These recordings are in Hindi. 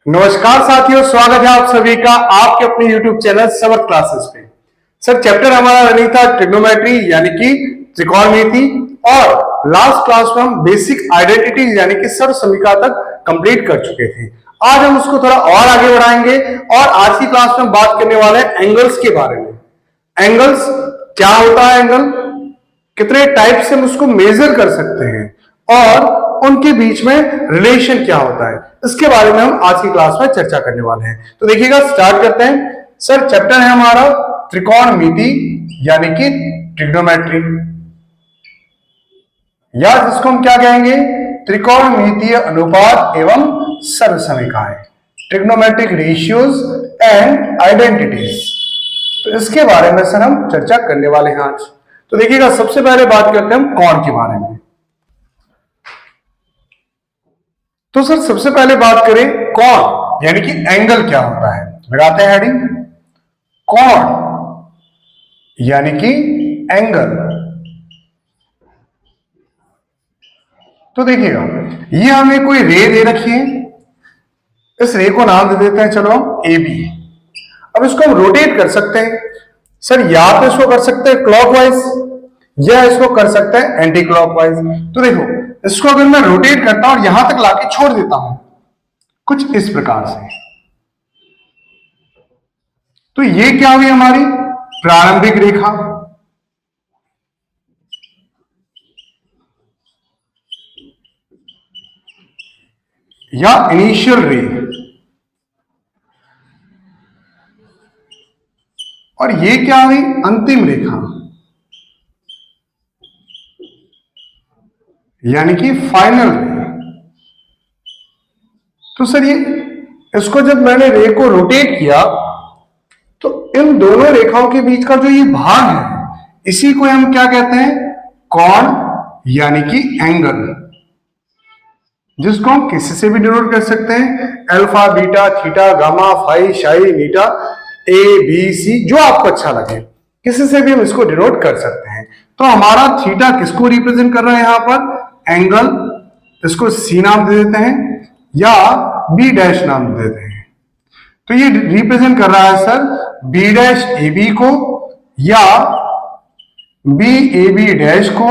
नमस्कार साथियों, स्वागत है आप सभी का आपके अपने YouTube चैनल समर क्लासेस पे। सर चैप्टर हमारा रनिंग था ट्रिग्नोमेट्री यानी कि त्रिकोणमिति, और लास्ट क्लास में हम बेसिक आइडेंटिटी यानी कि सर्व समीकरण तक कंप्लीट कर चुके थे। आज हम उसको थोड़ा और आगे बढ़ाएंगे और आज की क्लास में बात करने वाले हैं एंगल्स के बारे में। एंगल्स क्या होता है, एंगल कितने टाइप से हम उसको मेजर कर सकते हैं और उनके बीच में रिलेशन क्या होता है, इसके बारे में हम आज की क्लास में चर्चा करने वाले हैं। तो देखिएगा, स्टार्ट करते हैं। सर चैप्टर है हमारा त्रिकोणमिति यानी कि ट्रिग्नोमेट्री, या जिसको हम क्या कहेंगे, त्रिकोणमितीय अनुपात एवं सर्व समीकरण, ट्रिग्नोमेट्रिक रेशियोज एंड आइडेंटिटीज। तो इसके बारे में सर हम चर्चा करने वाले हैं आज। तो देखिएगा, सबसे पहले बात करते हैं हम कोण के बारे में। तो सर सबसे पहले बात करें कोण यानी कि एंगल क्या होता है, लगाते हैं हेडिंग कोण यानी कि एंगल। तो देखिएगा, ये हमें कोई रे दे रखी है, इस रे को नाम दे देते हैं चलो ए बी। अब इसको हम रोटेट कर सकते हैं सर, या तो इसको कर सकते हैं क्लॉकवाइज या इसको कर सकते हैं एंटी क्लॉकवाइज। तो देखो, इसको अगर मैं रोटेट करता हूं और यहां तक लाके छोड़ देता हूं कुछ इस प्रकार से, तो ये क्या हुई हमारी प्रारंभिक रेखा, या इनिशियल रे, और ये क्या हुई अंतिम रेखा यानी कि फाइनल रे। तो सर ये इसको जब मैंने रे को रोटेट किया तो इन दोनों रेखाओं के बीच का जो ये भाग है, इसी को हम क्या कहते हैं, कोण यानी कि एंगल, जिसको हम किसी से भी डिनोट कर सकते हैं, alpha beta theta gamma phi psi eta A B C, जो आपको अच्छा लगे किसी से भी हम इसको डिनोट कर सकते हैं। तो हमारा थीटा किसको रिप्रेजेंट कर रहा है यहाँ पर, एंगल, इसको सी नाम दे देते हैं या बी डैश नाम दे देते हैं। तो ये रिप्रेजेंट कर रहा है sir B dash A B को, या बी ए बी डैश को,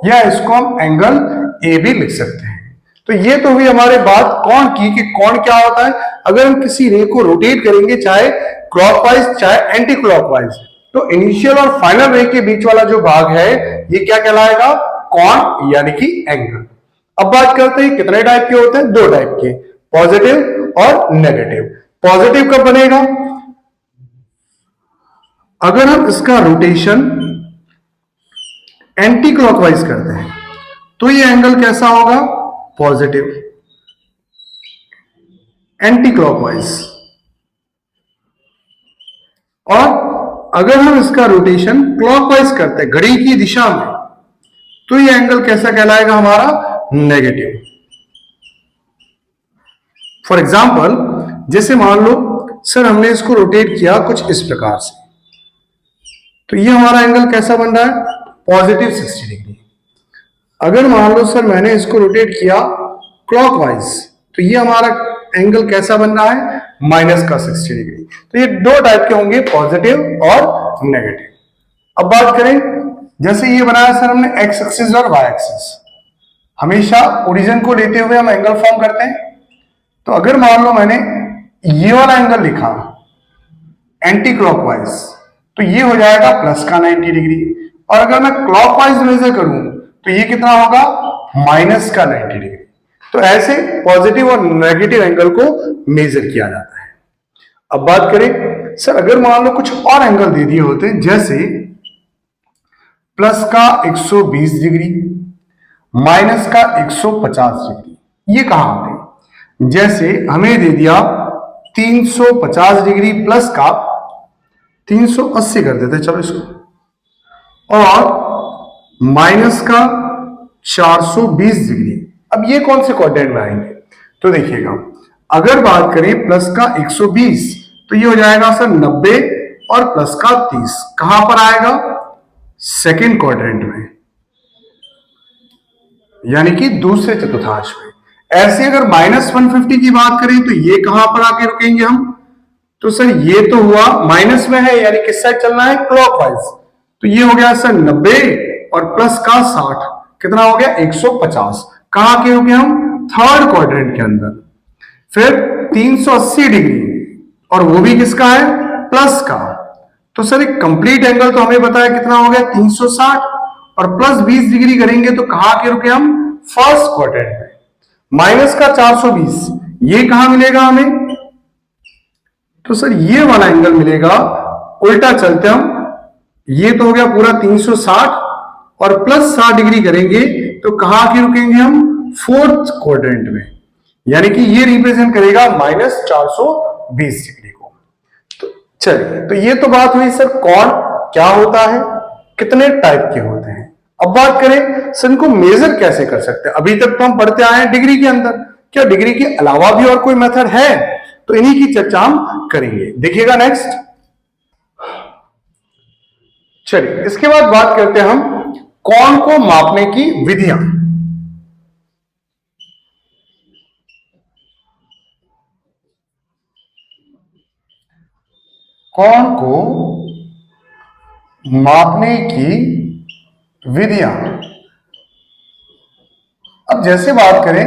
या इसको हम एंगल ए बी लिख सकते हैं। तो ये तो हुई हमारे बात कोण की कि कोण क्या होता है। अगर हम किसी रे को रोटेट करेंगे, चाहे क्लॉकवाइज चाहे एंटी क्लॉकवाइज, तो इनिशियल और फाइनल रे के बीच वाला जो भाग है ये क्या कहलाएगा, कोण यानी कि एंगल। अब बात करते हैं कितने टाइप के होते हैं, दो टाइप के, पॉजिटिव और नेगेटिव। पॉजिटिव कब बनेगा, अगर हम इसका रोटेशन एंटी क्लॉकवाइज करते हैं तो ये एंगल कैसा होगा, पॉजिटिव, एंटी क्लॉकवाइज। और अगर हम इसका रोटेशन क्लॉकवाइज करते हैं घड़ी की दिशा में, तो ये एंगल कैसा कहलाएगा हमारा, नेगेटिव। फॉर एग्जाम्पल, जैसे मान लो सर हमने इसको रोटेट किया कुछ इस प्रकार से, तो ये हमारा एंगल कैसा बन रहा है, पॉजिटिव 60 डिग्री। अगर मान लो सर मैंने इसको रोटेट किया क्लॉकवाइज, तो ये हमारा एंगल कैसा बन रहा है, माइनस का 60 डिग्री। तो ये दो टाइप के होंगे, पॉजिटिव और नेगेटिव। अब बात करें, जैसे ये बनाया सर हमने एक्स एक्सिस और वाई एक्सिस, हमेशा ओरिजिन को लेते हुए हम एंगल फॉर्म करते हैं। तो अगर मान लो मैंने ये वाला एंगल लिखा एंटी क्लॉकवाइज, तो ये हो जाएगा प्लस का 90 डिग्री, और अगर मैं क्लॉकवाइज मेजर करूं तो ये कितना होगा, माइनस का 90 डिग्री। तो ऐसे पॉजिटिव और नेगेटिव एंगल को मेजर किया जाता है। अब बात करें सर, अगर मान लो कुछ और एंगल दे दिए होते, जैसे प्लस का 120 डिग्री, माइनस का 150 डिग्री, ये कहां आते हैं, जैसे हमें दे दिया 350 डिग्री प्लस का 380 कर देते चलो इसको, और माइनस का 420 डिग्री। अब ये कौन से क्वाड्रेंट में आएंगे, तो देखिएगा, अगर बात करें प्लस का 120, तो ये हो जाएगा सर 90, और प्लस का 30 कहां पर आएगा, सेकंड क्वाड्रेंट में, यानी कि दूसरे चतुर्थांश में। ऐसे अगर -150 की बात करें तो ये कहां पर आके रुकेंगे हम? तो सर ये तो हुआ माइनस में है, यानी किस साइड चलना है? क्लॉकवाइज। तो ये हो गया सर 90 और प्लस का 60, कितना हो गया? 150। कहां के रुके हम? थर्ड क्वाड्रेंट के अंदर। फिर 380 डिग्री, और वो भी किसका है? प्लस का। तो सर एक कंप्लीट एंगल तो हमें बताया कितना हो गया? 360, और प्लस 20 डिग्री करेंगे तो कहां के रुके हम? फर्स्ट क्वाड्रेंट में। माइनस का 420, ये कहां मिलेगा हमें? तो सर ये वाला एंगल मिलेगा, उल्टा चलते हम, ये तो हो गया पूरा 360, और प्लस 60 डिग्री करेंगे तो कहां के रुकेंगे हम? फोर्थ क्वाड्रेंट में, यानी कि ये रिप्रेजेंट करेगा -420 डिग्री को। तो चलिए, तो ये तो बात हुई सर कोण क्या होता है, कितने टाइप के होते हैं। अब बात करें सर इनको मेजर कैसे कर सकते हैं। अभी तक तो हम पढ़ते आए हैं डिग्री के अंदर, क्या डिग्री के अलावा भी और कोई मेथड है? तो इन्हीं की चर्चा हम करेंगे, देखिएगा नेक्स्ट। चलिए, इसके बाद बात करते हैं हम कोण को मापने की विधियां। कोण को मापने की विधियां। अब जैसे बात करें,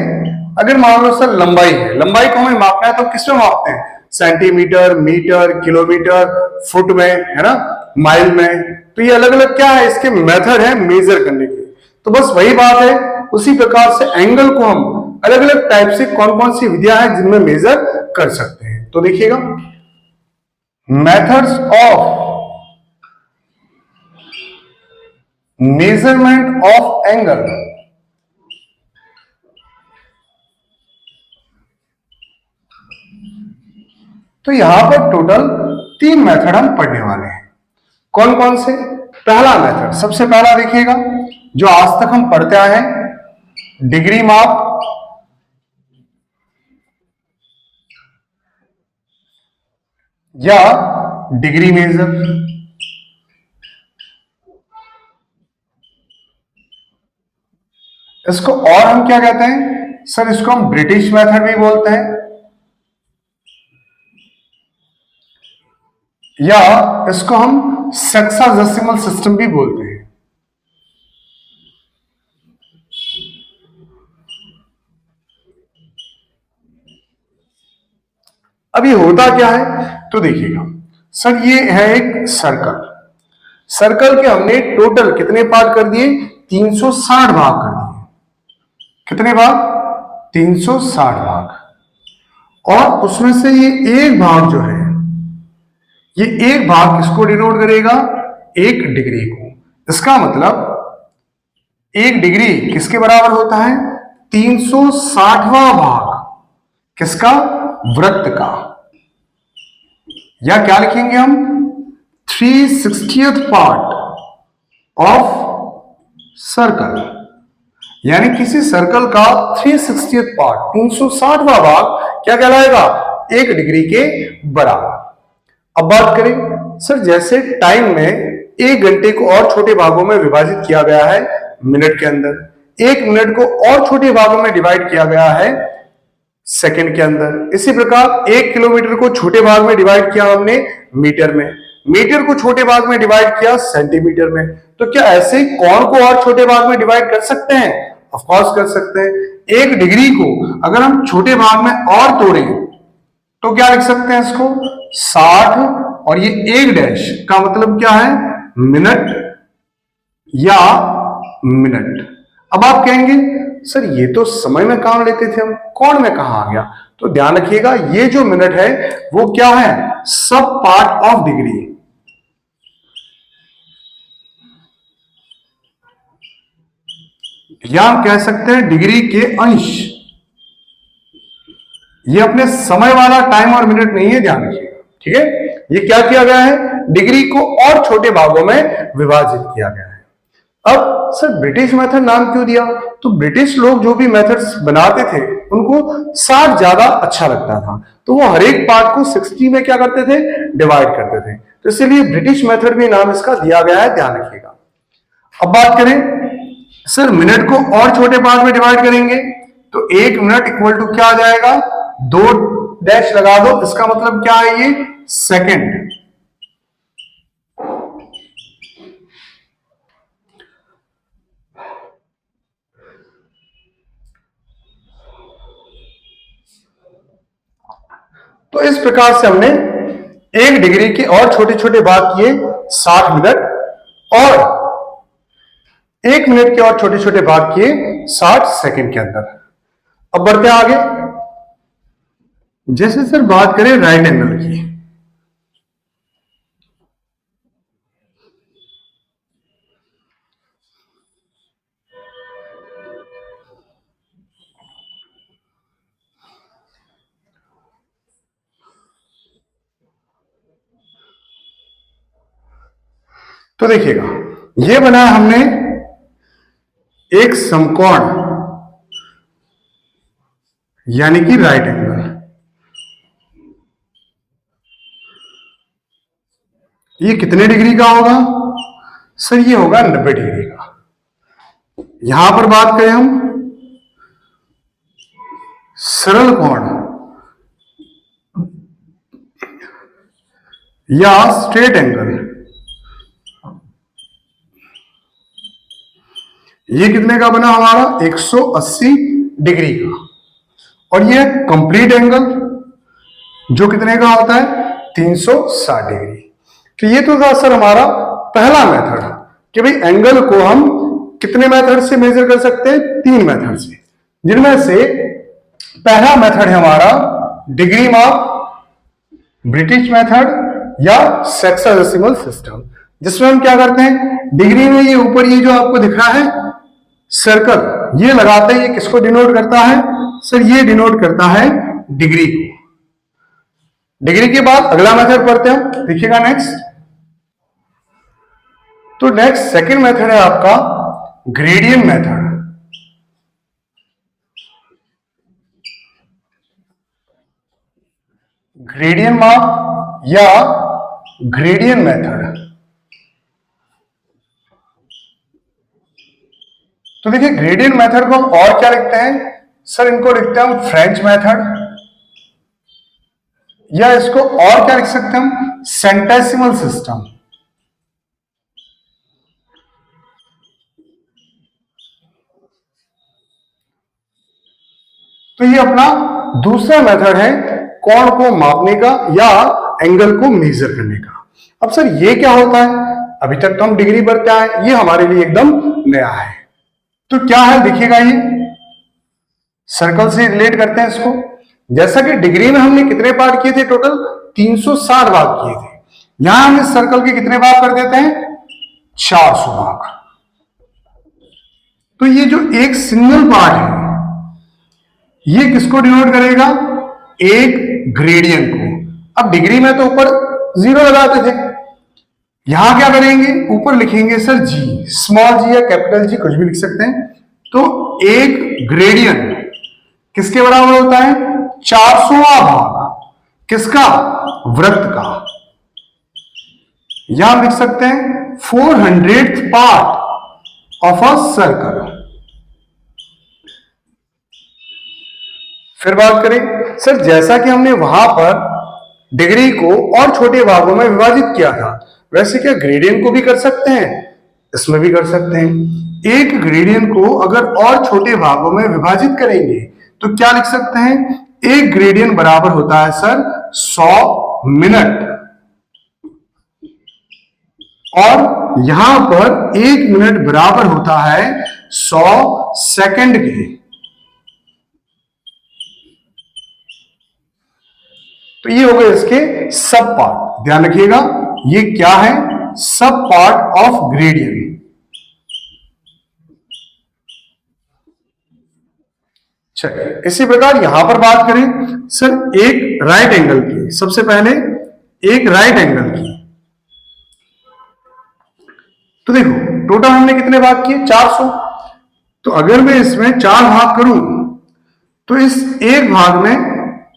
अगर मान लो सर लंबाई है, लंबाई को हमें मापना है तो किसमें मापते हैं? सेंटीमीटर, मीटर, किलोमीटर, फुट में, है ना, माइल में। तो ये अलग अलग क्या है, इसके मेथड है मेजर करने के। तो बस वही बात है, उसी प्रकार से एंगल को हम अलग अलग टाइप से कौन कौन सी विधियां हैं जिनमें मेजर कर सकते हैं। तो देखिएगा, methods of measurement of angle. तो यहां पर टोटल 3 मेथड हम पढ़ने वाले हैं। कौन कौन से? पहला मेथड, सबसे पहला देखिएगा, जो आज तक हम पढ़ते आए हैं, डिग्री माप, या डिग्री मेजर। इसको और हम क्या कहते हैं सर? इसको हम ब्रिटिश मेथड भी बोलते हैं, या इसको हम सेक्साडेसिमल सिस्टम भी बोलते हैं। अब ये होता क्या है तो देखिएगा सर, ये है एक सर्कल। सर्कल के हमने टोटल कितने पार्ट कर दिए? 360 भाग कर दिए। कितने भाग? 360 भाग। और उसमें से ये एक भाग जो है, ये एक भाग किसको डिनोट करेगा? 1 डिग्री को। इसका मतलब 1 डिग्री किसके बराबर होता है? 360वां भाग। किसका? वृत्त का। या क्या लिखेंगे हम? 360th पार्ट ऑफ सर्कल, यानी किसी सर्कल का 360th पार्ट, 360वां भाग क्या कहलाएगा? 1 डिग्री के बराबर। अब बात करें सर, जैसे टाइम में 1 घंटे को और छोटे भागों में विभाजित किया गया है मिनट के अंदर, 1 मिनट को और छोटे भागों में डिवाइड किया गया है सेकंड के अंदर, इसी प्रकार 1 किलोमीटर को छोटे भाग में डिवाइड किया हमने मीटर में, मीटर को छोटे भाग में डिवाइड किया सेंटीमीटर में। तो क्या ऐसे ही कोण को और छोटे भाग में डिवाइड कर सकते हैं? ऑफ कोर्स कर सकते हैं। 1 डिग्री को अगर हम छोटे भाग में और तोड़ें तो क्या लिख सकते हैं इसको? 60, और ये 1 डैश का मतलब क्या है? मिनट या मिनट। अब आप कहेंगे सर ये तो समय में काम लेते थे हम, कोण में कहां आ गया? तो ध्यान रखिएगा, ये जो मिनट है वो क्या है? सब पार्ट ऑफ डिग्री। या हम कह सकते हैं डिग्री के अंश। ये अपने समय वाला टाइम और मिनट नहीं है, ध्यान रखिएगा, ठीक है। ये क्या किया गया है? डिग्री को और छोटे भागों में विभाजित किया गया है। अब सर ब्रिटिश मेथड नाम क्यों दिया? तो ब्रिटिश लोग जो भी मेथड्स बनाते थे उनको 60 ज्यादा अच्छा लगता था, तो वो हर एक पार्ट को 60 में क्या करते थे? डिवाइड करते थे। तो इसलिए ब्रिटिश मेथड भी नाम इसका दिया गया है, ध्यान रखिएगा। अब बात करें सर, मिनट को और छोटे पार्ट में डिवाइड करेंगे तो 1 मिनट इक्वल टू क्या आ जाएगा, 2 डैश लगा दो, इसका मतलब क्या है, ये सेकंड। तो इस प्रकार से हमने 1 डिग्री के और छोटे छोटे भाग किए 60 मिनट, और 1 मिनट के और छोटे छोटे भाग किए 60 सेकंड के अंदर। अब बढ़ते हैं आगे। जैसे सर बात करें राइट एंगल की, तो देखिएगा, ये बनाया हमने एक समकोण, यानी कि राइट एंगल। ये कितने डिग्री का होगा सर, ये होगा 90 डिग्री का। यहां पर बात करें हम सरल कोण या स्ट्रेट एंगल, ये कितने का बना हमारा, 180 डिग्री का। और ये कंप्लीट एंगल जो कितने का होता है, 360 डिग्री। तो ये तो था सर हमारा पहला मेथड कि भाई एंगल को हम कितने मेथड से मेजर कर सकते हैं, 3 मेथड से, जिनमें से पहला मेथड है हमारा डिग्री माप, ब्रिटिश मेथड या सेक्साडेसिमल सिस्टम, जिसमें हम क्या करते हैं, डिग्री में ये ऊपर ये जो आपको दिख रहा है सर्कल, ये लगाते हैं, ये किसको डिनोट करता है सर, ये डिनोट करता है डिग्री को। डिग्री के बाद अगला मेथड पढ़ते हैं, देखिएगा नेक्स्ट। तो नेक्स्ट सेकंड मेथड है आपका ग्रेडियंट मेथड। ग्रेडियंट माप या ग्रेडियंट मेथड। तो देखिए ग्रेडियंट मेथड को हम और क्या लिखते हैं सर, इनको लिखते हैं हम फ्रेंच मेथड, या इसको और क्या लिख सकते हैं हम, सेंटेसिमल सिस्टम। तो ये अपना दूसरा मेथड है कोण को मापने का या एंगल को मेजर करने का। अब सर ये क्या होता है, अभी तक तो हम डिग्री पर क्या है, ये हमारे लिए एकदम नया है। तो क्या है देखिएगा, ये सर्कल से रिलेट करते हैं इसको। जैसा कि डिग्री में हमने कितने पार्ट किए थे, टोटल 360 भाग किए थे, यहां हम इस सर्कल के कितने भाग कर देते हैं, 400 भाग। तो ये जो एक सिंगल पार्ट है, ये किसको डिनोट करेगा, एक ग्रेडियंट को। अब डिग्री में तो ऊपर 0 लगाते थे, यहां क्या करेंगे, ऊपर लिखेंगे सर जी, स्मॉल जी या कैपिटल जी, कुछ भी लिख सकते हैं। तो एक ग्रेडियंट किसके बराबर होता है, 400वां भाग, किसका, वृत्त का। यहां लिख सकते हैं 400th part of a circle. फिर बात करें सर, जैसा कि हमने वहां पर डिग्री को और छोटे भागों में विभाजित किया था, वैसे क्या ग्रेडियंट को भी कर सकते हैं, इसमें भी कर सकते हैं। एक ग्रेडियंट को अगर और छोटे भागों में विभाजित करेंगे तो क्या लिख सकते हैं, एक ग्रेडियंट बराबर होता है सर 100 मिनट, और यहां पर 1 मिनट बराबर होता है 100 सेकंड के। तो ये हो गए इसके सब पार्ट, ध्यान रखिएगा ये क्या है, सब पार्ट ऑफ ग्रेडियंट। चलिए इसी प्रकार यहां पर बात करें सर एक राइट एंगल की। सबसे पहले एक राइट एंगल की, तो देखो टोटल हमने कितने भाग किए, 400। तो अगर मैं इसमें 4 भाग करूं तो इस एक भाग में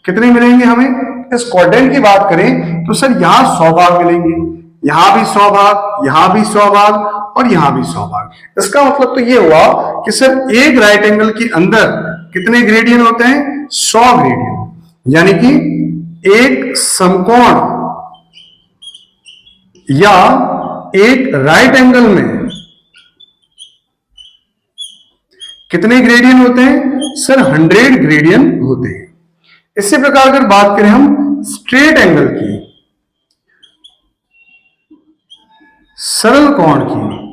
कितने मिलेंगे हमें। इस क्वाड्रेंट की बात करें तो सर यहां 100 भाग मिलेंगे, यहां भी 100 भाग, यहां भी 100 भाग और यहां भी 100 भाग। इसका मतलब तो ये हुआ कि सर एक राइट एंगल के अंदर कितने ग्रेडियन होते हैं? 100 ग्रेडियन। यानी कि एक समकोण या एक राइट एंगल में कितने ग्रेडियन होते हैं? सर 100 ग्रेडियन होते हैं। इसी प्रकार अगर बात करें हम स्ट्रेट एंगल की, सरल कोण की,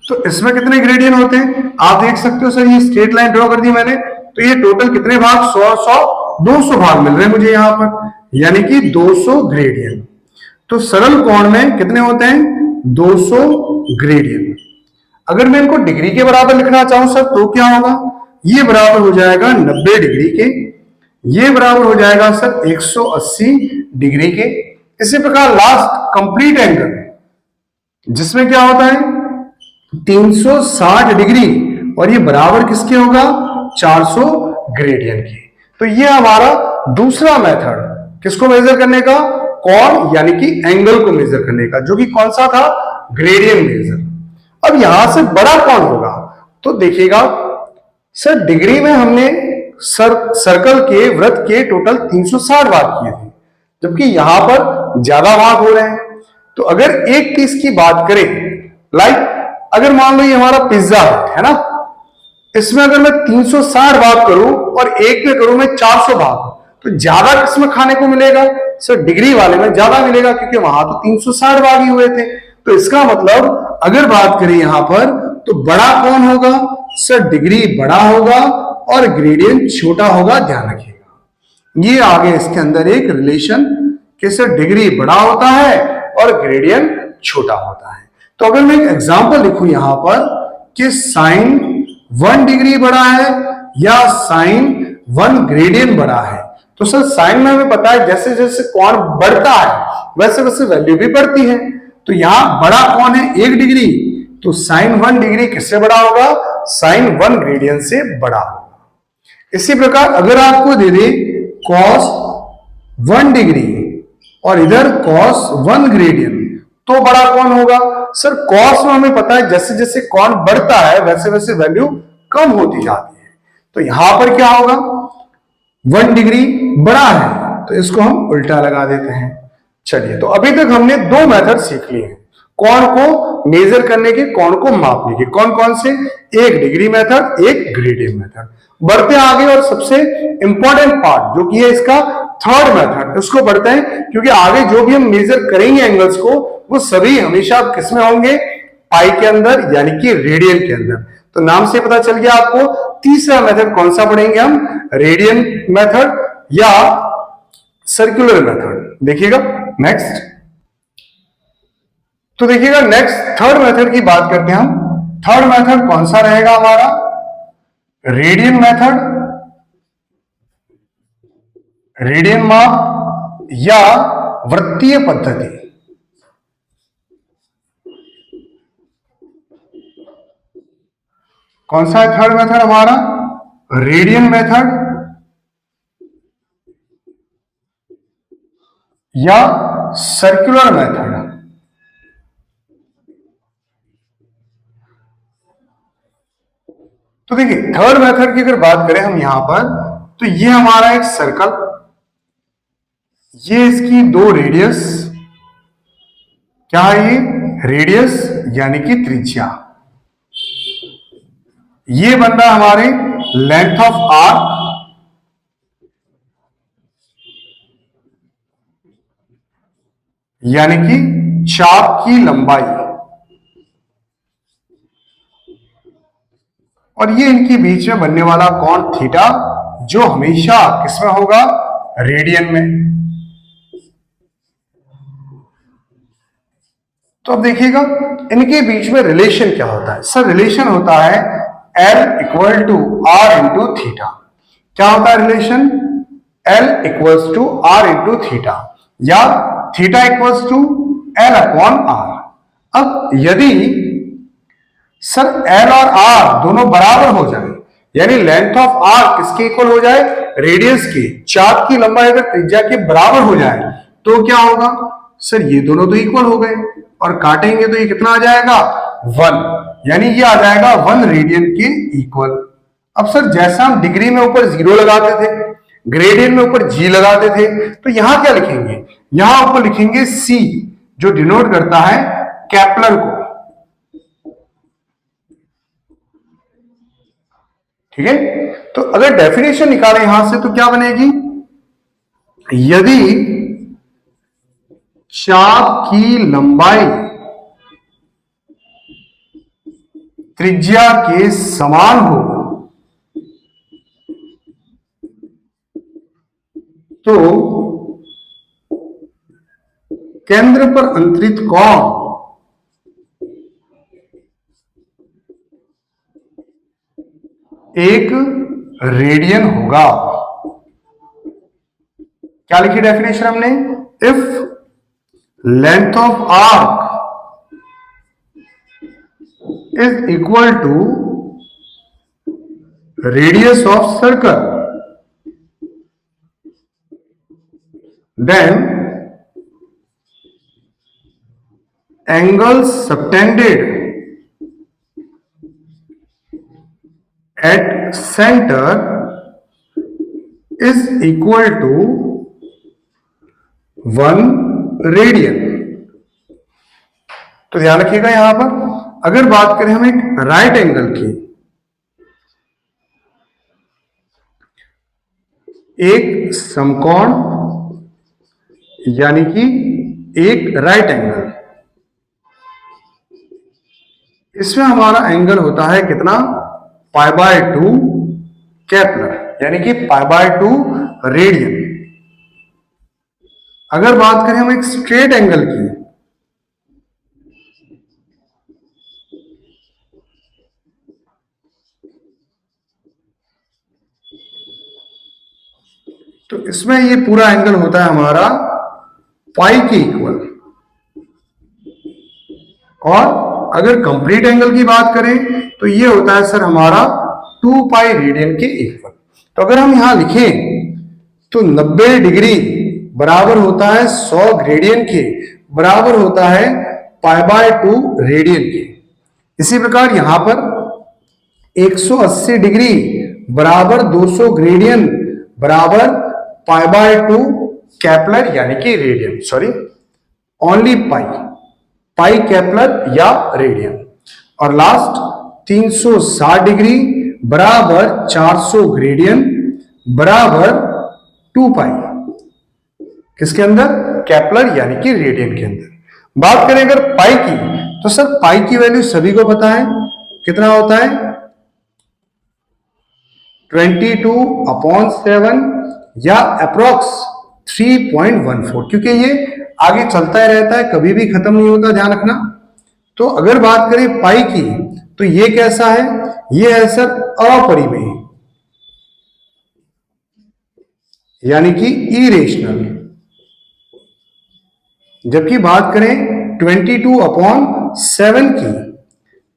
तो इसमें कितने ग्रेडियन होते हैं? आप देख सकते हो सर, ये स्ट्रेट लाइन ड्रॉ कर दी मैंने, तो ये टोटल कितने भाग? 200 भाग मिल रहे हैं मुझे यहां पर, यानी कि 200 ग्रेडियन। तो सरल कोण में कितने होते हैं? 200 ग्रेडियन। अगर मैं इनको डिग्री के बराबर लिखना चाहूं सर, तो क्या होगा? ये बराबर हो जाएगा 90 डिग्री के, ये बराबर हो जाएगा सर 180 डिग्री के। इसी प्रकार लास्ट कंप्लीट एंगल, जिसमें क्या होता है? 360 डिग्री, और ये बराबर किसके होगा? 400 ग्रेडियन के। तो ये हमारा दूसरा मेथड किसको मेजर करने का? कोण यानी कि एंगल को मेजर करने का, जो कि कौन सा था? Gradian measure. अब यहां से बड़ा कोण होगा, तो देखिएगा सर, डिग्री में हमने सर्कल के, वृत्त के टोटल 360 भाग किए थे, जबकि यहां पर ज्यादा भाग हो रहे हैं। तो अगर एक पीस की बात करें, लाइक अगर मान लो ये हमारा पिज्जा है ना, इसमें अगर मैं 360 भाग करूं और एक में करूं मैं 400 भाग, तो ज्यादा किसमें खाने को मिलेगा? सर डिग्री वाले में ज्यादा मिलेगा, क्योंकि वहां तो 360 भाग ही हुए थे। तो इसका मतलब अगर बात करें यहां पर, तो बड़ा कौन होगा? सर डिग्री बड़ा होगा और ग्रेडियंट छोटा होगा, ध्यान रखिएगा। ये आगे इसके अंदर एक रिलेशन कि सर डिग्री बड़ा होता है और ग्रेडियंट छोटा होता है। तो अगर मैं एक एग्जांपल लिखूं यहां पर कि साइन 1 डिग्री बड़ा है या साइन 1 ग्रेडियंट बड़ा है, तो सर साइन में हमें पता है जैसे जैसे कोण बढ़ता है वैसे वैसे वैल्यू भी बढ़ती है। तो यहां बड़ा कौन है? 1 डिग्री, तो साइन 1 डिग्री किससे बड़ा होगा? साइन 1 ग्रेडियंट से बड़ा होगा। इसी प्रकार अगर आपको दे दे कॉस 1 डिग्री और इधर कॉस 1 ग्रेडियंट, तो बड़ा कौन होगा? सर कॉस में हमें पता है जैसे जैसे कोण बढ़ता है वैसे वैसे वैल्यू कम होती जाती है। तो यहां पर क्या होगा? 1 डिग्री बड़ा है, तो इसको हम उल्टा लगा देते हैं। चलिए, तो अभी तक हमने 2 मेथड सीख लिए हैं कोण को मेजर करने के, कोण को मापने के। कौन कौन से? एक डिग्री मेथड, एक ग्रेडियंट मेथड। बढ़ते आगे और सबसे इंपॉर्टेंट पार्ट जो कि है इसका थर्ड मेथड, उसको बढ़ते हैं, क्योंकि आगे जो भी हम मेजर करेंगे एंगल्स को, वो सभी हमेशा किसमें होंगे? पाई के अंदर, यानी कि रेडियन के अंदर। तो नाम से पता चल गया आपको। तीसरा मेथड कौन सा पढ़ेंगे हम? रेडियन मेथड या सर्कुलर मेथड। देखिएगा नेक्स्ट, तो देखिएगा नेक्स्ट थर्ड मेथड की बात करते हैं हम। थर्ड मेथड कौन सा रहेगा हमारा? रेडियन मेथड, रेडियन माप या वृत्तीय पद्धति। कौन सा है थर्ड मेथड हमारा? रेडियन मेथड या सर्कुलर मेथड। तो देखिए थर्ड मेथड की अगर बात करें हम यहां पर, तो ये हमारा एक सर्कल, ये इसकी 2 रेडियस, क्या है ये? रेडियस यानी कि त्रिज्या। ये बन रहा हमारे लेंथ ऑफ आर्क, यानी कि चाप की लंबाई, और ये इनके बीच में बनने वाला कोण थीटा, जो हमेशा किसमें होगा? रेडियन में। तो अब देखिएगा इनके बीच में रिलेशन क्या होता है। सर रिलेशन होता है L equal to R into theta. क्या होता है relation? L equals to R into theta, या theta equals to L upon R. अब यदि सर L और R दोनों बराबर हो जाए, यानी लेंथ ऑफ R किसके इक्वल हो जाए? रेडियस की। चाप की लंबाई अगर त्रिज्या के बराबर हो जाए तो क्या होगा? सर ये दोनों तो इक्वल हो गए, और काटेंगे तो ये कितना आ जाएगा? 1, यानी ये आ जाएगा 1 रेडियन के इक्वल। अब सर जैसा हम डिग्री में ऊपर 0 लगाते थे, ग्रेडियन में ऊपर G लगाते थे, तो यहां क्या लिखेंगे, यहां ऊपर लिखेंगे C, जो डिनोट करता है केपलर को। ठीक है, तो अगर डेफिनेशन निकालें यहां से तो क्या बनेगी, यदि चाप की लंबाई त्रिज्या के समान हो तो केंद्र पर अंतरित कोण एक रेडियन होगा। क्या लिखी डेफिनेशन हमने, if length of arc is equal to radius of circle, then angles subtended at center is equal to 1 radian. तो ध्यान रखिएगा यहां पर अगर बात करें हम एक राइट एंगल की, एक समकोण यानी कि एक राइट एंगल, इसमें हमारा एंगल होता है कितना, π/2 केपलर, यानी कि π/2 रेडियन। अगर बात करें हम एक स्ट्रेट एंगल की, तो इसमें ये पूरा एंगल होता है हमारा पाई के इक्वल। और अगर कंप्लीट एंगल की बात करें तो ये होता है सर हमारा 2 पाई रेडियन के इक्वल। तो अगर हम यहां लिखें तो 90 डिग्री बराबर होता है 100 ग्रेडियन के, बराबर होता है π/2 रेडियन के। इसी प्रकार यहां पर 180 डिग्री बराबर 200 ग्रेडियन बराबर π/2 केपलर यानी कि रेडियन, सॉरी ओनली पाई केपलर या रेडियन। और लास्ट 360 डिग्री बराबर 400 ग्रेडियन बराबर 2 पाई, किसके अंदर, केपलर यानी कि रेडियन के अंदर। बात करें अगर पाई की, तो सर पाई की वैल्यू सभी को पता है कितना होता है, 22/7 या अप्रोक्स 3.14, क्योंकि ये आगे चलता ही रहता है, कभी भी खत्म नहीं होता, ध्यान रखना। तो अगर बात करें पाई की तो ये कैसा है, ये है सर अपरिमेय यानी कि इरेशनल। जबकि बात करें 22/7 की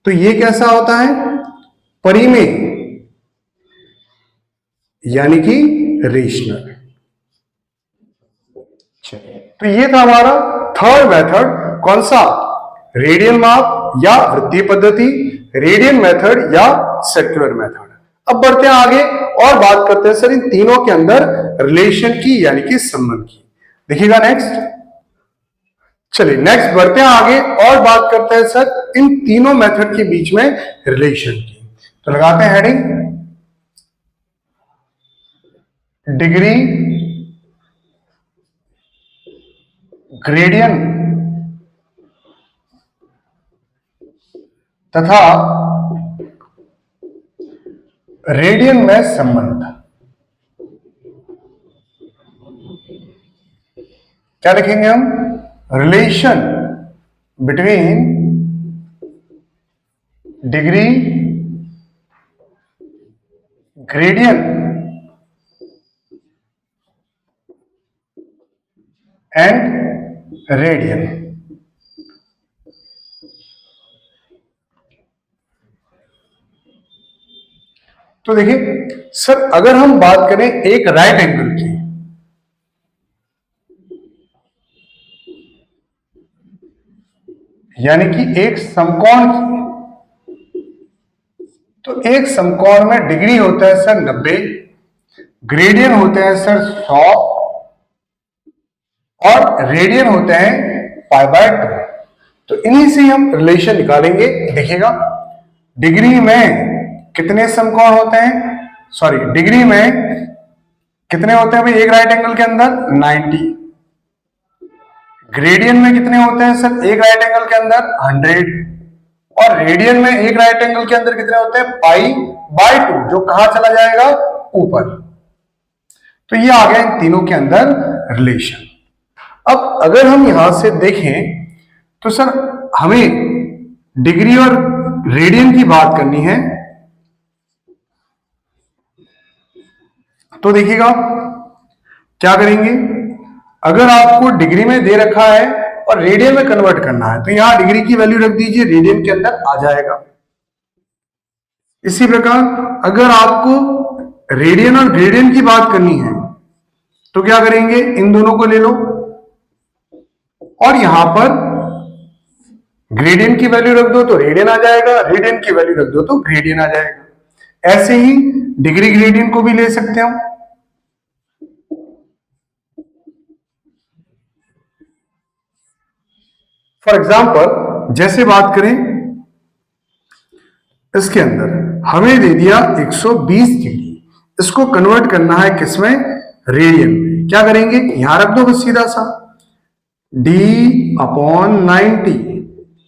तो ये कैसा होता है, परिमेय यानी कि रेशनल। तो ये था हमारा थर्ड मेथड, कौन सा, रेडियन माप या वृत्तीय पद्धति, रेडियन मेथड या सर्कुलर मेथड। अब बढ़ते हैं आगे और बात करते हैं सर इन तीनों के अंदर रिलेशन की यानी कि संबंध की। देखिएगा नेक्स्ट, चलिए नेक्स्ट बढ़ते हैं आगे और बात करते हैं सर इन तीनों मेथड के बीच में रिलेशन की। तो लगाते हैं हेडिंग, डिग्री ग्रेडियन तथा रेडियन में संबंध। क्या लिखेंगे हम, relation between degree gradient and radian. तो देखिए सर अगर हम बात करें एक राइट एंगल की, यानी कि एक समकोण की, तो एक समकोण में डिग्री होता है सर 90, ग्रेडियन होते हैं सर 100 और रेडियन होते हैं π/2। तो इन्हीं से हम रिलेशन निकालेंगे। देखिएगा डिग्री में कितने समकोण होते हैं, सॉरी डिग्री में कितने होते हैं भाई एक राइट एंगल के अंदर 90, ग्रेडियन में कितने होते हैं सर एक राइट एंगल के अंदर 100 और रेडियन में एक राइट एंगल के अंदर कितने होते हैं π/2, जो कहां चला जाएगा ऊपर। तो ये आ गया इन तीनों के अंदर रिलेशन। अब अगर हम यहां से देखें तो सर हमें डिग्री और रेडियन की बात करनी है। तो देखिएगा क्या करेंगे, अगर आपको डिग्री में दे रखा है और रेडियन में कन्वर्ट करना है तो यहां डिग्री की वैल्यू रख दीजिए, रेडियन के अंदर आ जाएगा। इसी प्रकार अगर आपको रेडियन और ग्रेडियन की बात करनी है तो क्या करेंगे, इन दोनों को ले लो और यहां पर ग्रेडियन की वैल्यू रख दो तो रेडियन आ जाएगा, रेडियन की वैल्यू रख दो तो ग्रेडियन आ जाएगा। ऐसे ही डिग्री ग्रेडियन को भी ले सकते हो। फॉर एग्जाम्पल जैसे बात करें इसके अंदर हमें दे दिया 120 डिग्री, इसको कन्वर्ट करना है किसमें, रेडियन में। क्या करेंगे, यहां रख दो बस सीधा सा d/90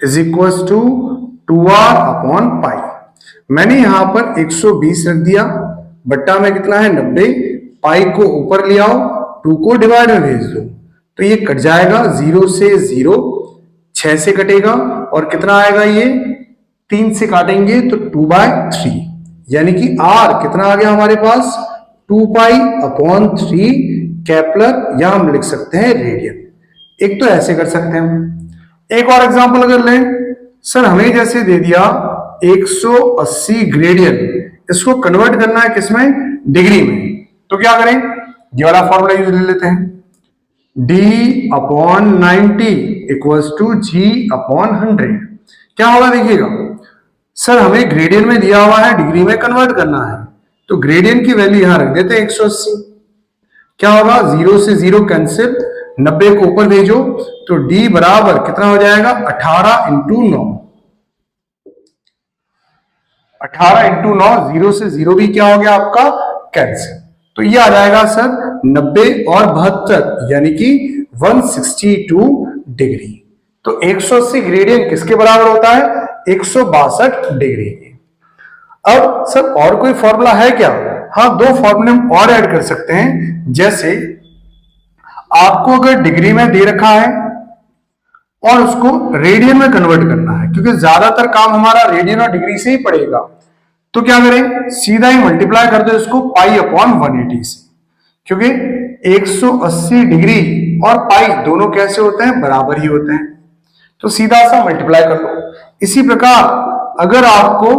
is equal to 2r/π। मैंने यहां पर 120 रख दिया, बट्टा में कितना है 90, पाई को ऊपर ले आओ, 2 को डिवाइड में भेज दो तो ये कट जाएगा, 0 से 0 6 से कटेगा और कितना आएगा, ये 3 से काटेंगे तो 2/3, यानी कि r कितना आ गया हमारे पास 2π/3 केपलर, या हम लिख सकते हैं रेडियन। एक तो ऐसे कर सकते हैं। एक और एग्जांपल अगर लें, सर हमें जैसे दे दिया 180 ग्रेडियन, इसको कन्वर्ट करना है किसमें, डिग्री में। तो क्या करें, ये वाला फॉर्मूला यूज ले लेते हैं, d/90 इक्वल्स टू g/100। क्या होगा देखिएगा, सर हमें ग्रेडियन में दिया हुआ है, डिग्री में कन्वर्ट करना है तो ग्रेडियन की वैल्यू यहां रख देते हैं 180। क्या होगा, 0 से 0 कैंसिल, 90 को ऊपर भेजो तो d बराबर कितना हो जाएगा 18 × 9, 18 × 9, 0 से 0 भी क्या हो गया आपका कैंसिल। तो ये आ जाएगा सर 90 और 72 यानी कि 162 डिग्री। तो 180 ग्रेडियन किसके बराबर होता है, 162 डिग्री के। अब सर और कोई फॉर्मूला है क्या, हाँ 2 फॉर्मूले हम और ऐड कर सकते हैं। जैसे आपको अगर डिग्री में दे रखा है और उसको रेडियन में कन्वर्ट करना है, क्योंकि ज्यादातर काम हमारा रेडियन और डिग्री से ही पड़ेगा, तो क्या करें, सीधा ही मल्टीप्लाई कर दो इसको π/180 से, क्योंकि 180 डिग्री और पाई दोनों कैसे होते हैं, बराबर ही होते हैं, तो सीधा सा मल्टीप्लाई कर लो। इसी प्रकार अगर आपको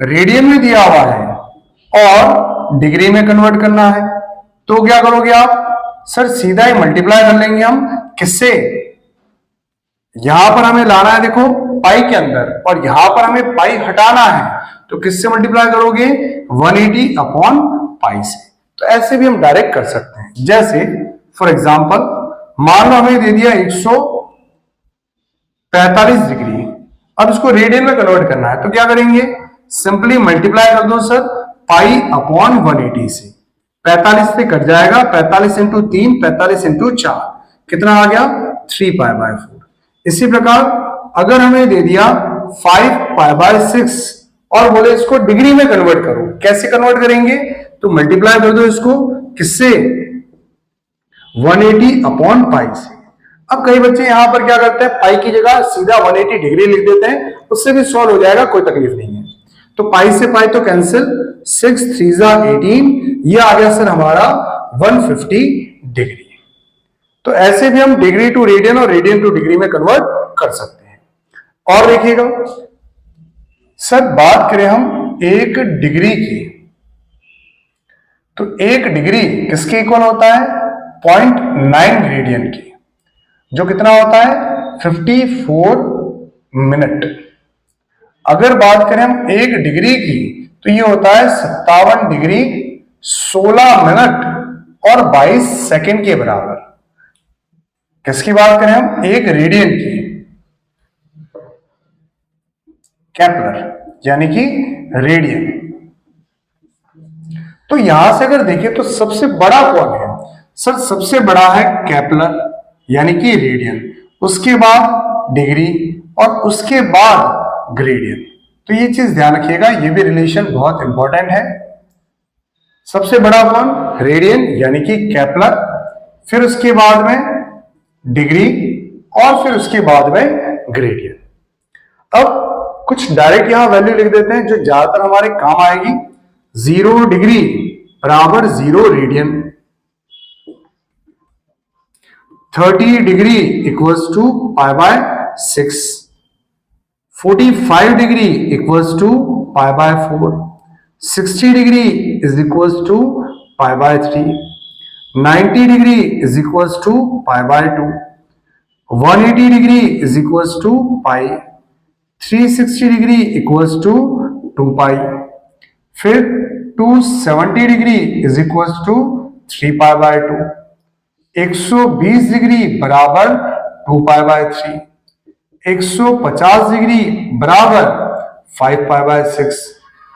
रेडियन में दिया हुआ है और डिग्री में कन्वर्ट करना है तो क्या करोगे आप, सर सीधा ही मल्टीप्लाई कर लेंगे हम, किससे, यहां पर हमें लाना है देखो पाई के अंदर और यहां पर हमें पाई हटाना है, तो किससे मल्टीप्लाई करोगे, 180/π से। तो ऐसे भी हम डायरेक्ट कर सकते हैं। जैसे फॉर एग्जांपल मान लो हमें दे दिया 145 डिग्री, अब इसको रेडियन में कन्वर्ट करना है तो क्या करेंगे, सिंपली मल्टीप्लाई कर दो सर π/180 से, 45 से कट जाएगा, 45 × 3 45 × 4 कितना आ गया 3π/4। इसी प्रकार अगर हमें दे दिया 5π/6 और बोले इसको डिग्री में कन्वर्ट करो, कैसे कन्वर्ट करेंगे, तो मल्टीप्लाई कर दो इसको किससे, 180/π से। अब कई बच्चे यहां पर क्या करते हैं, पाई की जगह सीधा 180 डिग्री लिख देते हैं, उससे भी सॉल्व हो जाएगा, कोई तकलीफ नहीं है। तो पाई से पाई तो कैंसिल, 6 3 18, ये आ गया सर हमारा 150 डिग्री। तो ऐसे भी हम डिग्री टू रेडियन और रेडियन टू डिग्री में कन्वर्ट कर सकते हैं। और देखिएगा सर बात करें हम एक डिग्री की, तो एक डिग्री किसके इक्वल होता है, 0.9 रेडियन की, जो कितना होता है 54 मिनट। अगर बात करें हम एक डिग्री की तो ये होता है 57 डिग्री 16 मिनट और 22 सेकंड के बराबर। किसकी बात करें हम? एक रेडियन की, केपलर यानी कि रेडियन। तो यहां से अगर देखें तो सबसे बड़ा कौन है? सर सबसे बड़ा है केपलर यानी कि रेडियन, उसके बाद डिग्री और उसके बाद ग्रेडियन। तो ये चीज ध्यान रखिएगा, ये भी रिलेशन बहुत इंपॉर्टेंट है। सबसे बड़ा कौन? रेडियन यानी कि केपलर, फिर उसके बाद में डिग्री और फिर उसके बाद में ग्रेडियन। अब कुछ डायरेक्ट यहां वैल्यू लिख देते हैं जो ज्यादातर हमारे काम आएगी। 0 डिग्री बराबर 0 radian, 30 degree equals to pi by 6, 45 degree equals to pi by 4, 60 degree is equals to pi by 3, 90 degree is equals to pi by 2, 180 degree is equals to pi, 360 degree equals to 2 pi, फिर 270 degree is equals to 3 pi by 2, 120 degree बराबर 2 पाई बाय 3, 150 डिग्री बराबर 5 पाई बाय 6।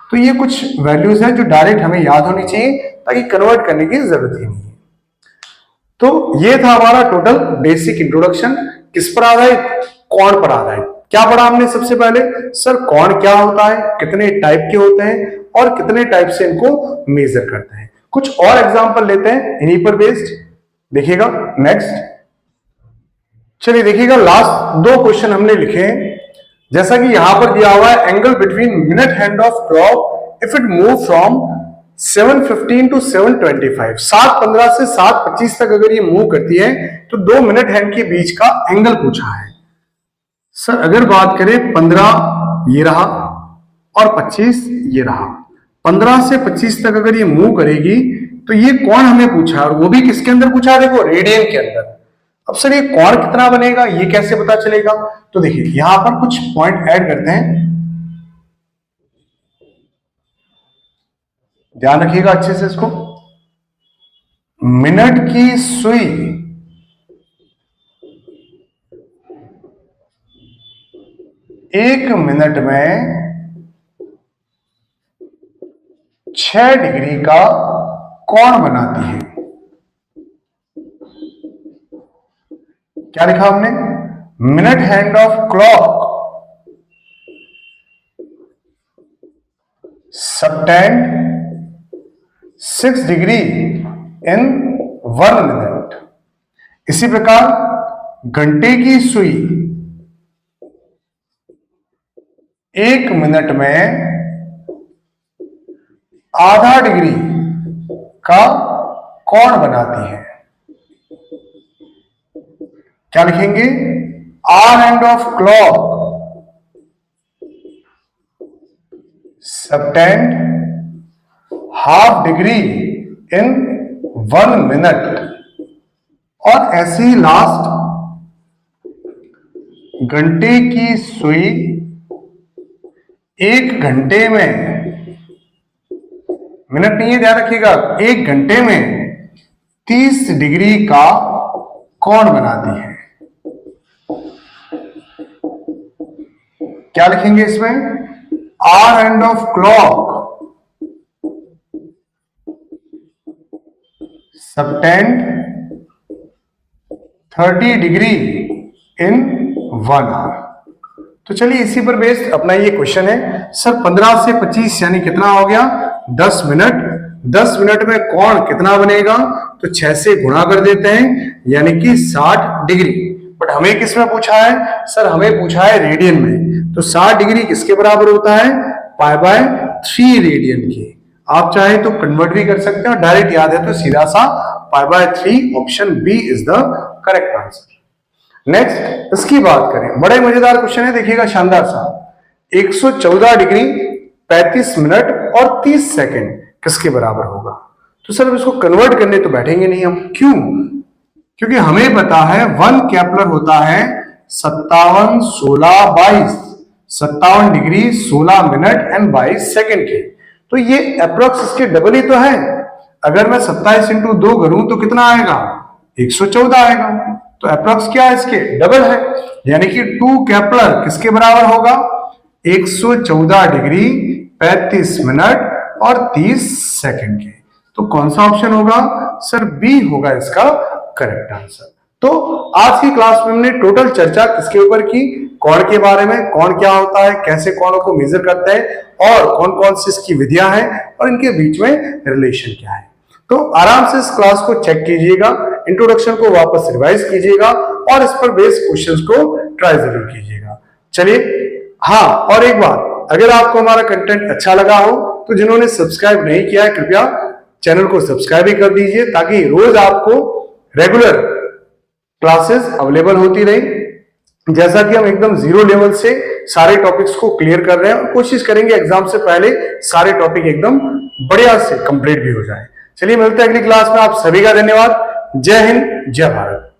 तो ये कुछ वैल्यूज है जो डायरेक्ट हमें याद होनी चाहिए ताकि कन्वर्ट करने की जरूरत ही नहीं है। तो ये था हमारा टोटल बेसिक इंट्रोडक्शन। किस पर आधारित? कोण पर आधारित। क्या पढ़ा हमने सबसे पहले? सर कोण क्या होता है, कितने टाइप के होते हैं और कितने टाइप से इनको मेजर करते हैं। कुछ और एग्जांपल लेते हैं इन्हीं पर बेस्ड, देखिएगा। नेक्स्ट चलिए देखिएगा, लास्ट 2 क्वेश्चन हमने लिखे हैं। जैसा कि यहां पर दिया हुआ है, angle between minute hand of clock if it move from 7:15 to 7:25, 7:15 से 7:25 तक अगर ये मूव करती है तो 2 मिनट हैंड के बीच का एंगल पूछा है। सर अगर बात करें 15 ये रहा और 25 ये रहा, 15 से 25 तक अगर ये मूव करेगी तो ये कोण हमें पूछा और वो भी किसके अंदर पूछा है? देखो रेडियन के अंदर। अब सर ये कोण कितना बनेगा, ये कैसे पता चलेगा? तो देखिए यहां पर कुछ पॉइंट ऐड करते हैं, ध्यान रखिएगा अच्छे से इसको। मिनट की सुई एक मिनट में 6 डिग्री का कोण बनाती है। क्या लिखा हमने? Minute hand of clock subtend 6 degree in 1 minute. इसी प्रकार घंटे की सुई 1 मिनट में आधा डिग्री का कोण बनाती है। क्या लिखेंगे? Hour hand of clock subtend ½ degree in 1 minute. और ऐसे ही लास्ट, घंटे की सुई 1 घंटे में, मिनट नहीं है ध्यान रखिएगा, 1 घंटे में 30 डिग्री का कोण बनाती है। क्या लिखेंगे इसमें? Hour hand of clock subtend 30 degree in 1 hour. तो चलिए इसी पर बेस्ड अपना ये क्वेश्चन है। सर 15 से 25 यानी कितना हो गया? 10 मिनट। 10 मिनट में कोण कितना बनेगा? तो 6 से गुणा कर देते हैं यानी कि 60 डिग्री। बट हमें किस में पूछा है? सर हमें पूछा है रेडियन में। तो 60 डिग्री किसके बराबर होता है? पाई बाय 3 रेडियन के। आप चाहे तो कन्वर्ट भी कर सकते हैं और डायरेक्ट याद है तो सीधा सा pi by 3, option B is the correct answer. Next इसकी बात करें, बड़ा ही मजेदार क्वेश्चन है, देखिएगा शानदार सा। 114 डिग्री 35 मिनट और 30 सेकंड किसके बराबर होगा? तो सर इसको कन्वर्ट करने तो बैठेंगे नहीं हम। क्यों? क्योंकि हमें पता है 1 केपलर होता है 57, 16, 22, 57 डिग्री 16 मिनट एंड 22 सेकंड के। तो ये अप्रोक्स इसके डबल ही तो है। अगर मैं 27 इंटू 2 करूं तो कितना आएगा, 114 आएगा। तो अप्रोक्स क्या है, इसके डबल है, यानी कि 2 केपलर किसके बराबर होगा, 114 डिग्री 35 मिनट और 30 सेकंड के। तो कौन सा ऑप्शन होगा सर, बी होगा इसका करेक्ट आंसर। तो आज की क्लास में हमने टोटल चर्चा किसके ऊपर की, कोण के बारे में, कोण क्या होता है, कैसे कोणों को मेजर करते हैं और कौन कौन सी इसकी विधियां हैं और इनके बीच में रिलेशन क्या है। तो आराम से इस क्लास को चेक कीजिएगा, इंट्रोडक्शन को वापस रिवाइज कीजिएगा और इस पर बेस्ड क्वेश्चंस को ट्राई जरूर कीजिएगा। चलिए, हाँ और एक बात, अगर आपको हमारा कंटेंट अच्छा लगा हो तो जिन्होंने सब्सक्राइब नहीं किया है कृपया चैनल को सब्सक्राइब भी कर दीजिए, ताकि रोज आपको रेगुलर क्लासेस अवेलेबल होती रही। जैसा कि हम एकदम जीरो लेवल से सारे टॉपिक्स को क्लियर कर रहे हैं और कोशिश करेंगे एग्जाम से पहले सारे टॉपिक एकदम बढ़िया से कंप्लीट भी हो जाए। चलिए मिलते हैं अगली क्लास में, आप सभी का धन्यवाद। जय हिंद, जय भारत।